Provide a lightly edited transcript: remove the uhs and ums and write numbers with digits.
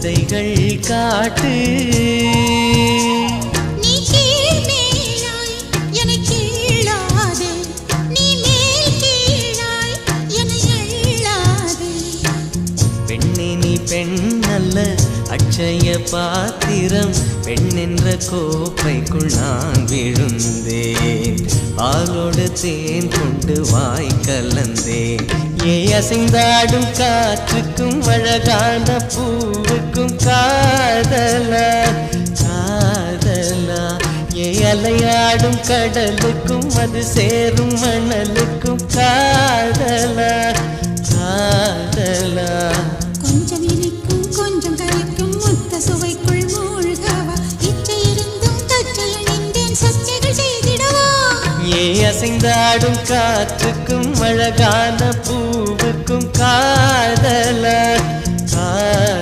வித்தைகள் காட்டு நீ கீழ் மேலாய் என கீழாதே நீ மேல் கீழாய் என எள்ளாதே பெண்ணே நீ பெண் அல்ல அட்சய பாத்திரம் பெண் என்ற கோப்பைக்குள் நான் விழுந்தேன் பாலோடு தேன் கொண்டு வாய் கலந்தேன் ஏ அசைந்தாடும் காற்றுக்கும் அழகான பூவுக்கும் காதலா காதலா ஏ அலையாடும் கடலுக்கும் அது சேரும் மணலுக்கும் காதலா காதலா கொஞ்சம் இனிக்கும் கொஞ்சம் கரைக்கும் முத்த சுவைக்குள் மூழ்கவா இச்சை இருந்தும் கச்சையில் நின்றேன் சச்சைகள் செய்திடவா ஏ அசைந்தாடும் காற்றுக்கும் அழகான பூவுக்கும் காதலா காதலா